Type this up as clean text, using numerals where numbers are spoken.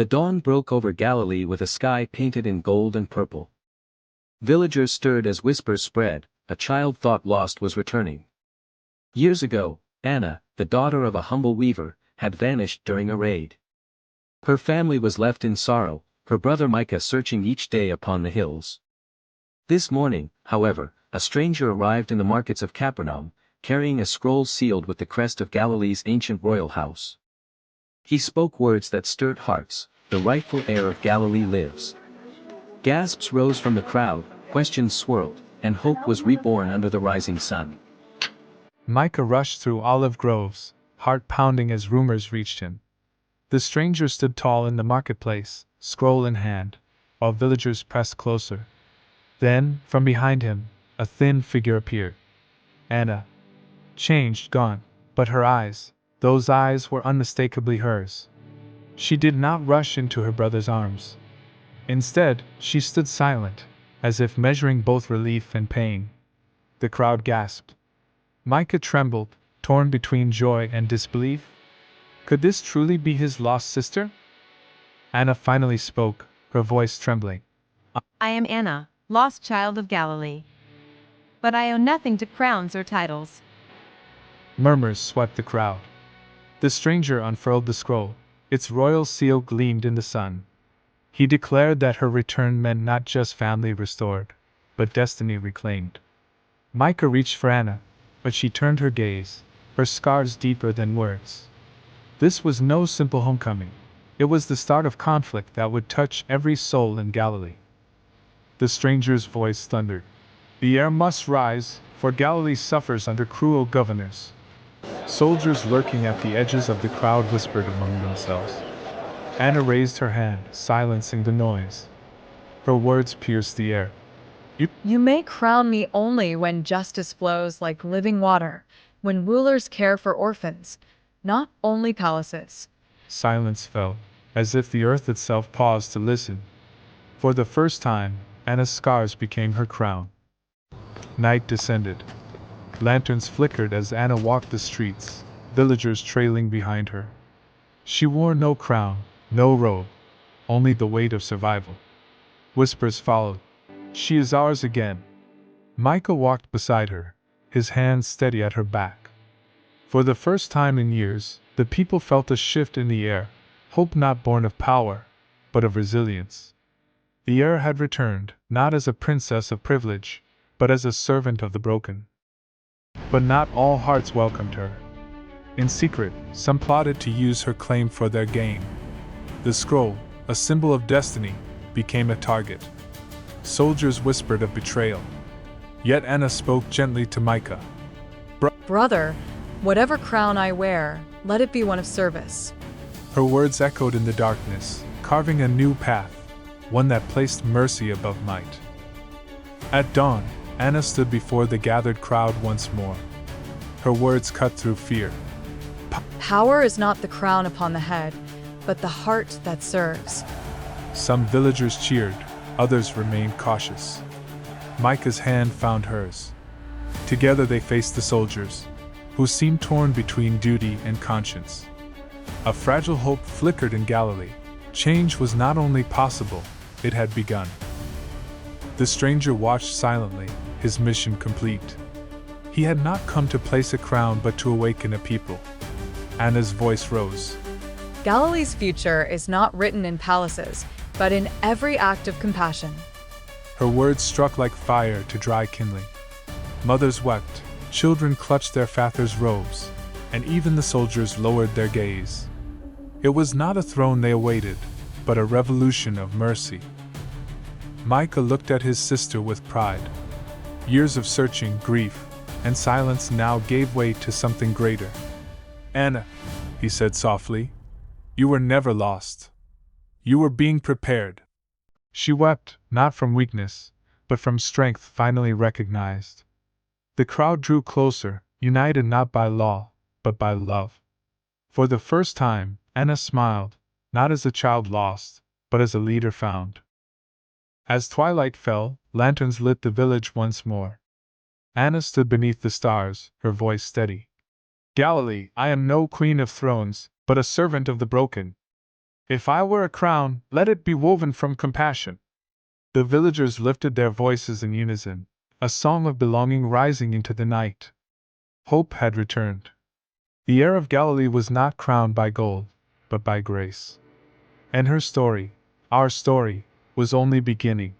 The dawn broke over Galilee with a sky painted in gold and purple. Villagers stirred as whispers spread, a child thought lost was returning. Years ago, Anna, the daughter of a humble weaver, had vanished during a raid. Her family was left in sorrow, her brother Micah searching each day upon the hills. This morning, however, a stranger arrived in the markets of Capernaum, carrying a scroll sealed with the crest of Galilee's ancient royal house. He spoke words that stirred hearts: "The rightful heir of Galilee lives." Gasps rose from the crowd, questions swirled, and hope was reborn under the rising sun. Micah rushed through olive groves, heart pounding as rumors reached him. The stranger stood tall in the marketplace, scroll in hand, while villagers pressed closer. Then, from behind him, a thin figure appeared. Anna. Changed, gone, but her eyes, those eyes were unmistakably hers. She did not rush into her brother's arms. Instead, she stood silent, as if measuring both relief and pain. The crowd gasped. Micah trembled, torn between joy and disbelief. Could this truly be his lost sister? Anna finally spoke, her voice trembling. I am Anna, lost child of Galilee. But I owe nothing to crowns or titles. Murmurs swept the crowd. The stranger unfurled the scroll. Its royal seal gleamed in the sun. He declared that her return meant not just family restored, but destiny reclaimed. Micah reached for Anna, but she turned her gaze, her scars deeper than words. This was no simple homecoming. It was the start of conflict that would touch every soul in Galilee. The stranger's voice thundered. The heir must rise, for Galilee suffers under cruel governors. Soldiers lurking at the edges of the crowd whispered among themselves. Anna raised her hand, silencing the noise. Her words pierced the air. You may crown me only when justice flows like living water, when rulers care for orphans, not only palaces. Silence fell, as if the earth itself paused to listen. For the first time, Anna's scars became her crown. Night descended. Lanterns flickered as Anna walked the streets, villagers trailing behind her. She wore no crown, no robe, only the weight of survival. Whispers followed. She is ours again. Micah walked beside her, his hands steady at her back. For the first time in years, the people felt a shift in the air, hope not born of power, but of resilience. The heir had returned, not as a princess of privilege, but as a servant of the broken. But not all hearts welcomed her. In secret, some plotted to use her claim for their gain. The scroll, a symbol of destiny, became a target. Soldiers whispered of betrayal. Yet Anna spoke gently to Micah. Brother, whatever crown I wear, let it be one of service. Her words echoed in the darkness, carving a new path, one that placed mercy above might. At dawn, Anna stood before the gathered crowd once more. Her words cut through fear. Power is not the crown upon the head, but the heart that serves. Some villagers cheered, others remained cautious. Micah's hand found hers. Together they faced the soldiers, who seemed torn between duty and conscience. A fragile hope flickered in Galilee. Change was not only possible, it had begun. The stranger watched silently, his mission complete. He had not come to place a crown but to awaken a people. Anna's voice rose. Galilee's future is not written in palaces, but in every act of compassion. Her words struck like fire to dry kindling. Mothers wept, children clutched their fathers' robes, and even the soldiers lowered their gaze. It was not a throne they awaited, but a revolution of mercy. Micah looked at his sister with pride. Years of searching, grief, and silence now gave way to something greater. Anna, he said softly, you were never lost. You were being prepared. She wept, not from weakness, but from strength finally recognized. The crowd drew closer, united not by law, but by love. For the first time, Anna smiled, not as a child lost, but as a leader found. As twilight fell, lanterns lit the village once more. Anna stood beneath the stars, her voice steady. Galilee, I am no queen of thrones, but a servant of the broken. If I were a crown, let it be woven from compassion. The villagers lifted their voices in unison, a song of belonging rising into the night. Hope had returned. The heir of Galilee was not crowned by gold, but by grace. And her story, our story, was only beginning.